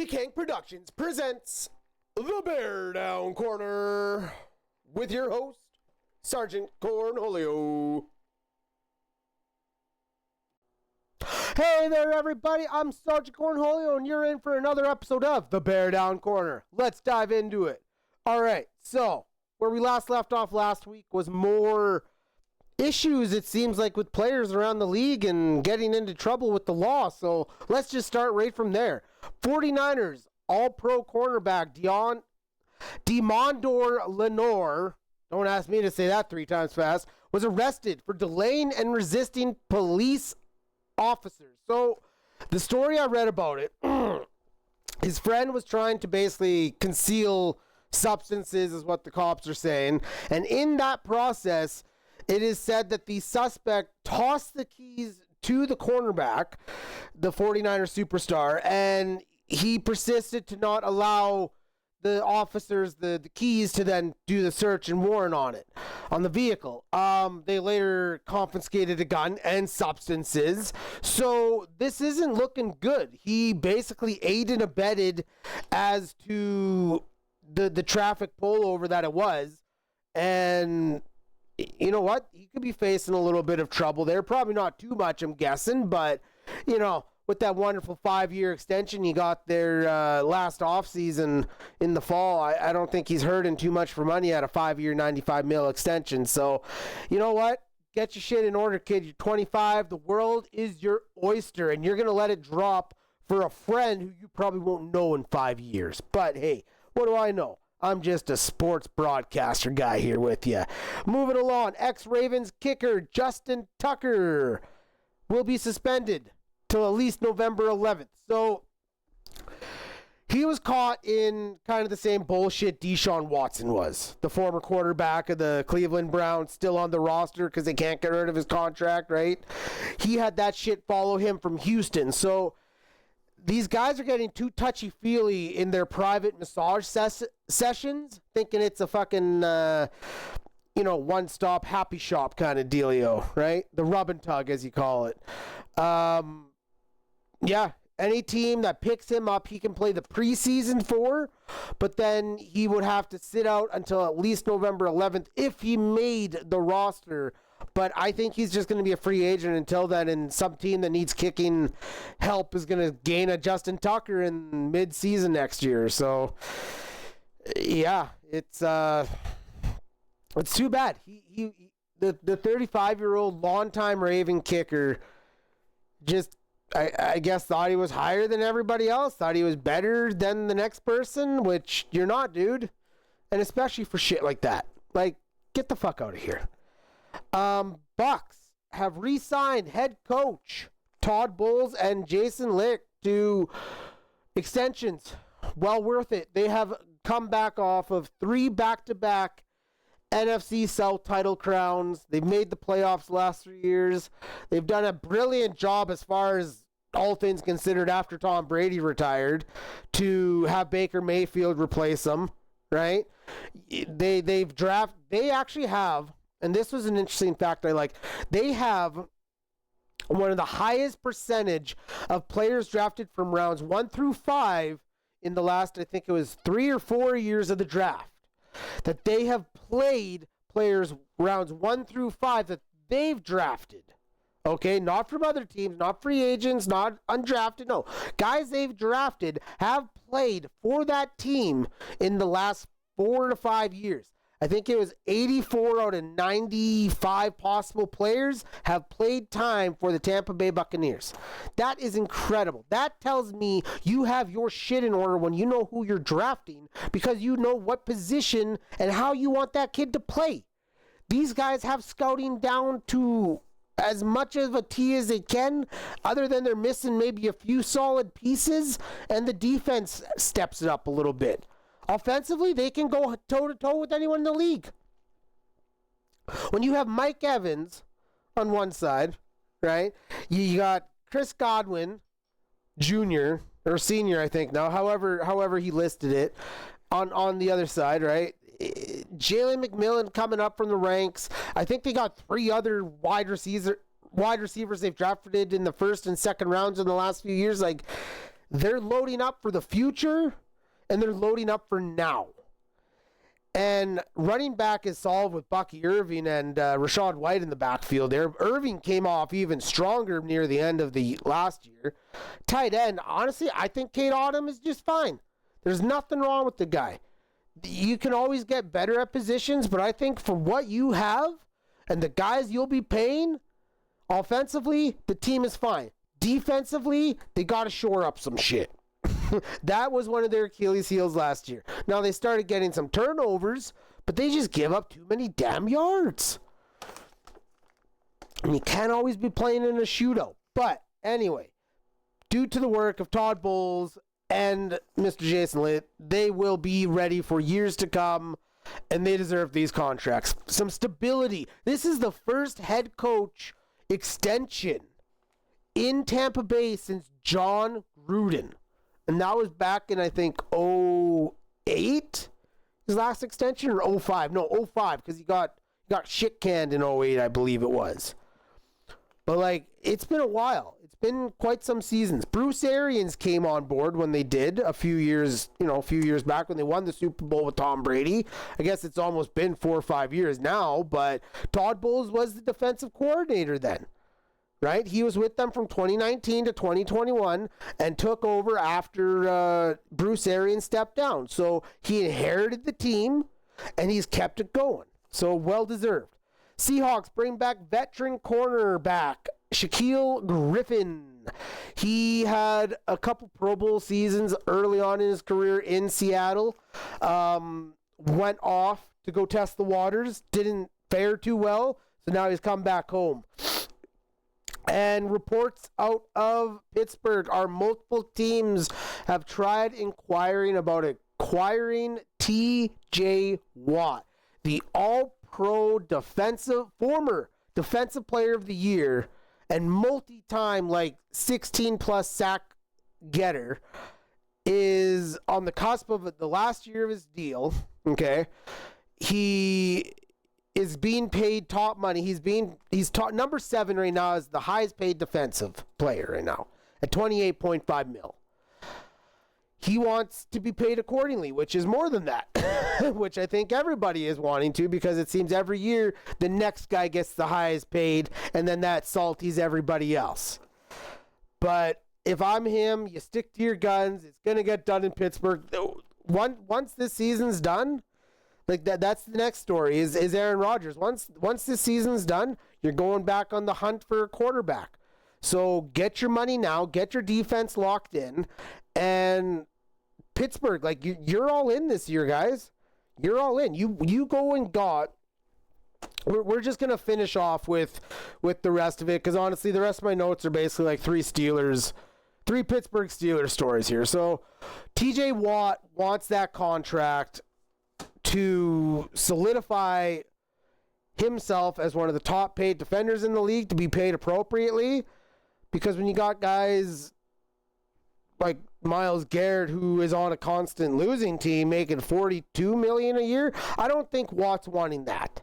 King Productions presents the BearDown Corner with your host, Sergeant Cornholio. Hey there, everybody. I'm Sergeant Cornholio, and you're in for another episode of the BearDown Corner. Let's dive into it. All right, so where we last left off last week was more issues, it seems like, with players around the league and getting into trouble with the law. So let's just start right from there. 49ers all-pro cornerback Demondor Lenore, don't ask me to say that 3 times fast, was arrested for delaying and resisting police officers. So the story I read about it, his friend was trying to basically conceal substances, is what the cops are saying. And in that process, it is said that the suspect tossed the keys to the cornerback, the 49er superstar, and he persisted to not allow the officers the keys to then do the search and warrant on it, on the vehicle. They later confiscated a gun and substances. So this isn't looking good. He basically aided and abetted as to the traffic pullover that it was. And you know what? He could be facing a little bit of trouble there. Probably not too much, I'm guessing. But, you know, with that wonderful 5-year extension he got there last offseason in the fall, I don't think he's hurting too much for money at a 5-year, $95 million extension. So, you know what? Get your shit in order, kid. You're 25. The world is your oyster, and you're going to let it drop for a friend who you probably won't know in 5 years. But, hey, what do I know? I'm just a sports broadcaster guy here with you. Moving along, ex-Ravens kicker Justin Tucker will be suspended till at least November 11th. So he was caught in kind of the same bullshit Deshaun Watson was. The former quarterback of the Cleveland Browns, still on the roster because they can't get rid of his contract, right? He had that shit follow him from Houston. So these guys are getting too touchy-feely in their private massage sessions, thinking it's a fucking, one-stop happy shop kind of dealio, right? The rub and tug, as you call it. Yeah, any team that picks him up, he can play the preseason for, but then he would have to sit out until at least November 11th if he made the roster. But I think he's just going to be a free agent until then, and some team that needs kicking help is going to gain a Justin Tucker in mid-season next year. So, yeah, it's too bad. The 35-year-old longtime Raven kicker just, I guess, thought he was higher than everybody else, thought he was better than the next person, which you're not, dude. And especially for shit like that. Like, get the fuck out of here. Bucks have re-signed head coach Todd Bowles and Jason Licht to extensions. Well worth it. They have come back off of 3 back-to-back NFC South title crowns. They've made the playoffs the last 3 years. They've done a brilliant job, as far as all things considered, after Tom Brady retired, to have Baker Mayfield replace them, right? They actually have, and this was an interesting fact I like, they have one of the highest percentage of players drafted from rounds 1 through 5 in the last, I think it was 3 or 4 years of the draft, that they have played players rounds 1 through 5 that they've drafted. Okay, not from other teams, not free agents, not undrafted, no. Guys they've drafted have played for that team in the last 4 to 5 years. I think it was 84 out of 95 possible players have played time for the Tampa Bay Buccaneers. That is incredible. That tells me you have your shit in order when you know who you're drafting, because you know what position and how you want that kid to play. These guys have scouting down to as much of a T as they can, other than they're missing maybe a few solid pieces, and the defense steps it up a little bit. Offensively, they can go toe-to-toe with anyone in the league. When you have Mike Evans on one side, right, you got Chris Godwin Jr., or Senior, I think now, however he listed it, on the other side, right? Jalen McMillan coming up from the ranks. I think they got 3 other wide receivers they've drafted in the first and second rounds in the last few years. Like, They're loading up for the future, and they're loading up for now. And running back is solved with Bucky Irving and Rashad White in the backfield there. Irving came off even stronger near the end of the last year. Tight end, honestly, I think Cade Otton is just fine. There's nothing wrong with the guy. You can always get better at positions, but I think for what you have and the guys you'll be paying, offensively, the team is fine. Defensively, they got to shore up some shit. That was one of their Achilles heels last year. Now they started getting some turnovers, but they just give up too many damn yards. And you can't always be playing in a shootout. But anyway, due to the work of Todd Bowles and Mr. Jason Litt, they will be ready for years to come, and they deserve these contracts. Some stability. This is the first head coach extension in Tampa Bay since John Gruden. And that was back in, I think, 08? His last extension, or 05? No, 05, because he got shit canned in 08, I believe it was. But, like, it's been a while. It's been quite some seasons. Bruce Arians came on board when they did a few years back when they won the Super Bowl with Tom Brady. I guess it's almost been 4 or 5 years now, but Todd Bowles was the defensive coordinator then. Right? He was with them from 2019 to 2021 and took over after Bruce Arians stepped down. So he inherited the team and he's kept it going. So well deserved. Seahawks bring back veteran cornerback Shaquille Griffin. He had a couple Pro Bowl seasons early on in his career in Seattle. Went off to go test the waters. Didn't fare too well. So now he's come back home. And reports out of Pittsburgh are multiple teams have tried inquiring about acquiring T.J. Watt, the all-pro former defensive player of the year and multi-time, 16-plus sack getter, is on the cusp of the last year of his deal, okay? He is being paid top money. He's number 7 right now is the highest paid defensive player right now at $28.5 million. He wants to be paid accordingly, which is more than that, which I think everybody is wanting to, because it seems every year the next guy gets the highest paid and then that salties everybody else. But if I'm him, you stick to your guns. It's going to get done in Pittsburgh. Once this season's done, that's the next story is Aaron Rodgers. Once this season's done, you're going back on the hunt for a quarterback. So get your money now, get your defense locked in, and Pittsburgh, you're all in this year, guys. You're all in. You go and got. We're just gonna finish off with the rest of it, because honestly, the rest of my notes are basically three Pittsburgh Steelers stories here. So T.J. Watt wants that contract to solidify himself as one of the top paid defenders in the league, to be paid appropriately, because when you got guys like Myles Garrett, who is on a constant losing team, making $42 million a year, I don't think Watt's wanting that.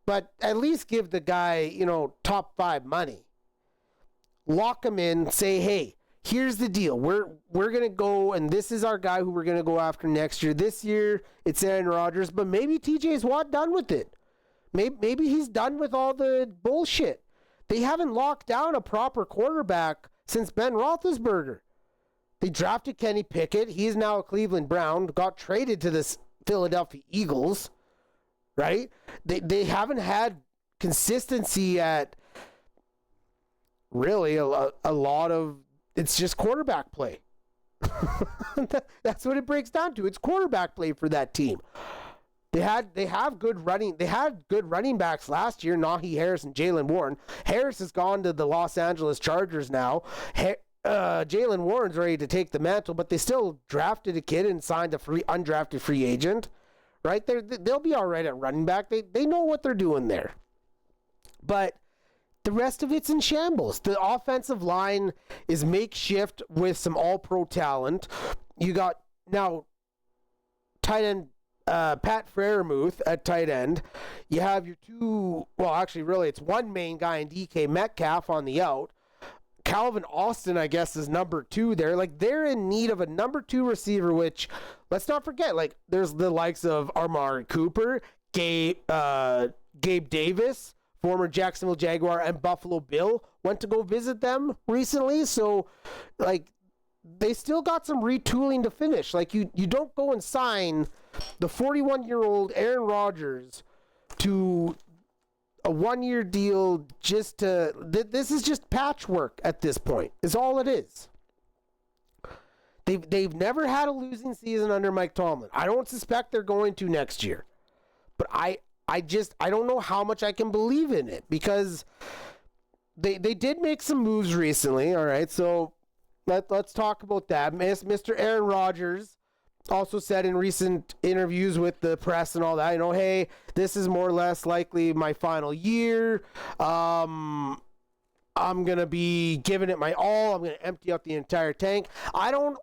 But at least give the guy, top 5 money. Lock him in, say, hey, here's the deal. We're going to go, and this is our guy who we're going to go after next year. This year, it's Aaron Rodgers, but maybe TJ's Watt done with it. Maybe he's done with all the bullshit. They haven't locked down a proper quarterback since Ben Roethlisberger. They drafted Kenny Pickett. He is now a Cleveland Brown, got traded to the Philadelphia Eagles, right? They haven't had consistency at really a lot of, it's just quarterback play. That's what it breaks down to. It's quarterback play for that team. They had good running backs last year, Najee Harris and Jalen Warren. Harris has gone to the Los Angeles Chargers now. Jalen Warren's ready to take the mantle, but they still drafted a kid and signed a undrafted free agent. Right? They'll be all right at running back. They know what they're doing there. But the rest of it's in shambles. The offensive line is makeshift with some all-pro talent. You got now tight end Pat Freiermuth at tight end. You have your two, well, actually, really, it's one main guy in DK Metcalf on the out. Calvin Austin, I guess, is number 2 there. Like, they're in need of a number 2 receiver, which, let's not forget, like, there's the likes of Amari Cooper, Gabe Davis, former Jacksonville Jaguar, and Buffalo Bill went to go visit them recently. So, like, they still got some retooling to finish. Like, you don't go and sign the 41-year-old Aaron Rodgers to a 1-year deal just to... This is just patchwork at this point, is all it is. They've never had a losing season under Mike Tomlin. I don't suspect they're going to next year. But I don't know how much I can believe in it, because they did make some moves recently, all right? So let's talk about that. Mr. Aaron Rodgers also said in recent interviews with the press and all that, hey, this is more or less likely my final year. I'm going to be giving it my all. I'm going to empty out the entire tank. I don't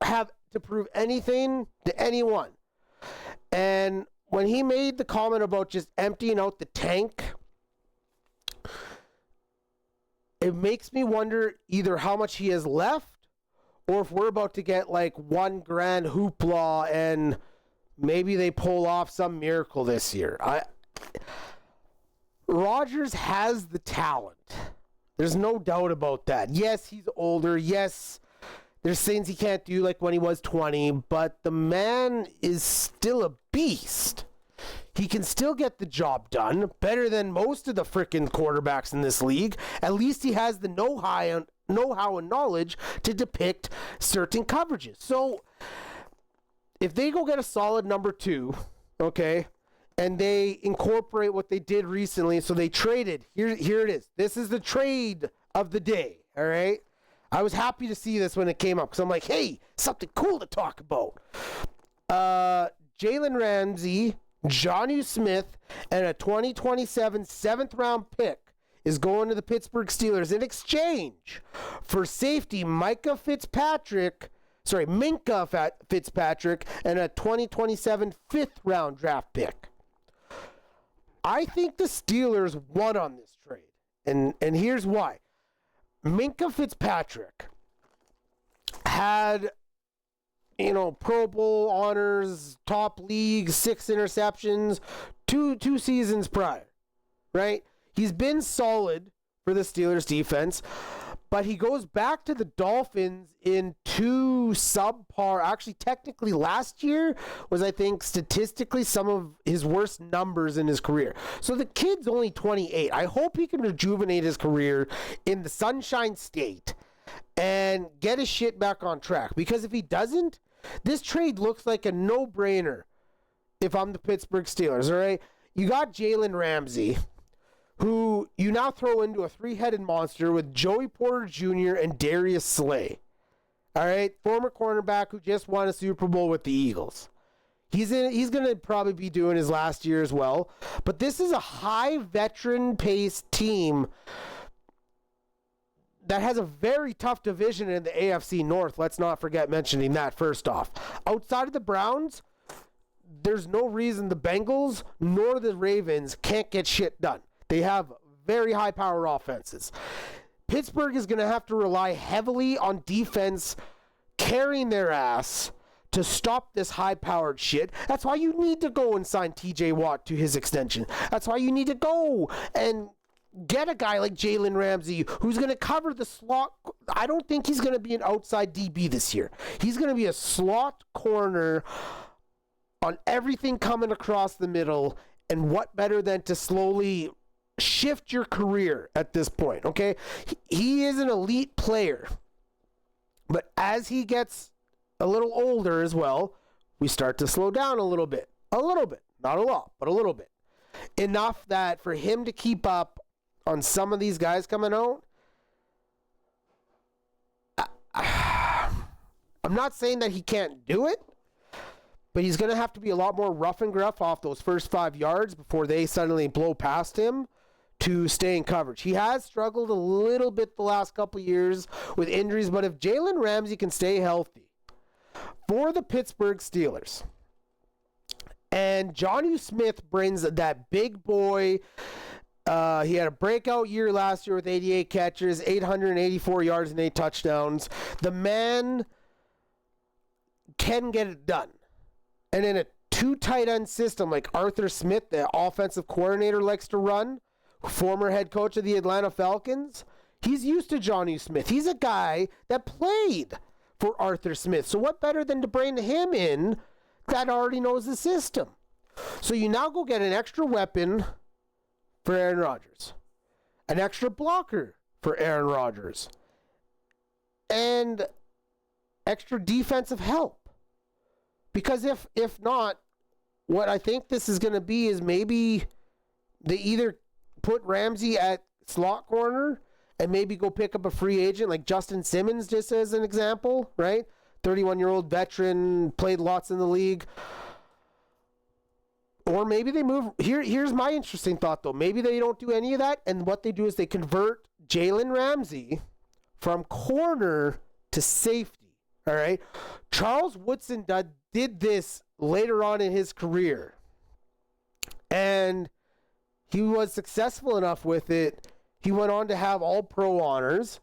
have to prove anything to anyone. And when he made the comment about just emptying out the tank, it makes me wonder either how much he has left, or if we're about to get like one grand hoopla and maybe they pull off some miracle this year. Rodgers has the talent. There's no doubt about that. Yes, he's older. Yes, there's things he can't do like when he was 20, but the man is still a beast. He can still get the job done better than most of the freaking quarterbacks in this league. At least he has the know-how and knowledge to depict certain coverages. So if they go get a solid number 2, okay, and they incorporate what they did recently, so they traded. Here it is. This is the trade of the day, all right? I was happy to see this when it came up, because I'm like, hey, something cool to talk about. Jalen Ramsey, Jonnu Smith, and a 2027 7th-round pick is going to the Pittsburgh Steelers in exchange for safety Minka Fitzpatrick, and a 2027 5th-round draft pick. I think the Steelers won on this trade, and here's why. Minka Fitzpatrick had, Pro Bowl honors, top league, 6 interceptions, two seasons prior, right? He's been solid for the Steelers defense, but he goes back to the Dolphins in 2 subpar. Actually, technically, last year was, I think, statistically some of his worst numbers in his career. So the kid's only 28. I hope he can rejuvenate his career in the Sunshine State and get his shit back on track. Because if he doesn't, this trade looks like a no-brainer if I'm the Pittsburgh Steelers, all right? You got Jalen Ramsey, who you now throw into a 3-headed monster with Joey Porter Jr. and Darius Slay. All right, former cornerback who just won a Super Bowl with the Eagles. He's going to probably be doing his last year as well. But this is a high veteran-paced team that has a very tough division in the AFC North. Let's not forget mentioning that first off. Outside of the Browns, there's no reason the Bengals nor the Ravens can't get shit done. They have very high-power offenses. Pittsburgh is going to have to rely heavily on defense carrying their ass to stop this high-powered shit. That's why you need to go and sign TJ Watt to his extension. That's why you need to go and get a guy like Jalen Ramsey who's going to cover the slot. I don't think he's going to be an outside DB this year. He's going to be a slot corner on everything coming across the middle, and what better than to slowly shift your career at this point, okay? He is an elite player, but as he gets a little older as well, we start to slow down a little bit, not a lot, but a little bit, enough that for him to keep up on some of these guys coming out, I'm not saying that he can't do it, but he's going to have to be a lot more rough and gruff off those first 5 yards before they suddenly blow past him to stay in coverage. He has struggled a little bit the last couple years with injuries, but if Jalen Ramsey can stay healthy for the Pittsburgh Steelers, and Jonnu Smith brings that big boy He had a breakout year last year with 88 catches, 884 yards, and 8 touchdowns. The man can get it done. And in a 2 tight end system like Arthur Smith, the offensive coordinator, likes to run, former head coach of the Atlanta Falcons, he's used to Jonnu Smith. He's a guy that played for Arthur Smith. So what better than to bring him in that already knows the system? So you now go get an extra weapon for Aaron Rodgers, an extra blocker for Aaron Rodgers, and extra defensive help. Because if not, what I think this is going to be is maybe they either put Ramsey at slot corner and maybe go pick up a free agent like Justin Simmons, just as an example, right? 31-year-old veteran, played lots in the league. Or maybe they move. Here's my interesting thought, though. Maybe they don't do any of that, and what they do is they convert Jalen Ramsey from corner to safety, all right? Charles Woodson did this later on in his career, and he was successful enough with it. He went on to have all-pro honors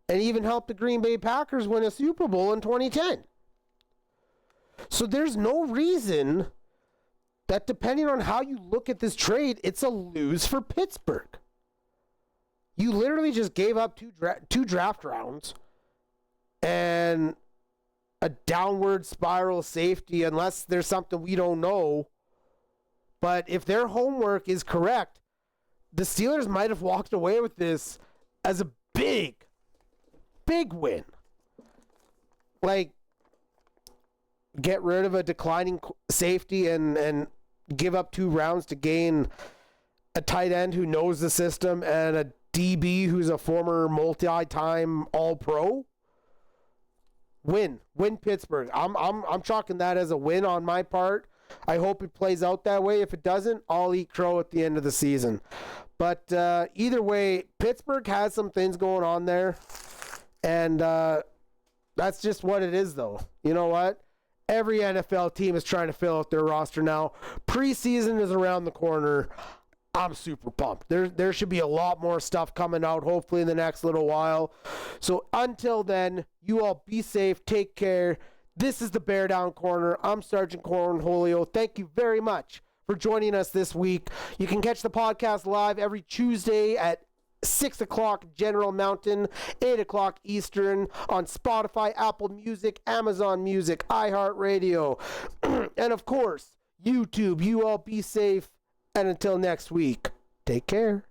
and even helped the Green Bay Packers win a Super Bowl in 2010. So there's no reason that, depending on how you look at this trade, it's a lose for Pittsburgh. You literally just gave up two draft rounds and a downward spiral safety, unless there's something we don't know. But if their homework is correct, the Steelers might have walked away with this as a big win. Like, get rid of a declining safety and give up 2 rounds to gain a tight end who knows the system and a DB who's a former multi-time All-Pro. Win Pittsburgh. I'm chalking that as a win on my part. I hope it plays out that way. If it doesn't, I'll eat crow at the end of the season. But either way, Pittsburgh has some things going on there. And that's just what it is, though. You know what? Every NFL team is trying to fill out their roster now. Preseason is around the corner. I'm super pumped. There should be a lot more stuff coming out, hopefully, in the next little while. So until then, you all be safe. Take care. This is the BearDown Corner. I'm Sergeant Cornholio. Thank you very much for joining us this week. You can catch the podcast live every Tuesday at 6 o'clock General Mountain, 8 o'clock Eastern on Spotify, Apple Music, Amazon Music, iHeartRadio, and of course, YouTube. You all be safe. And until next week, take care.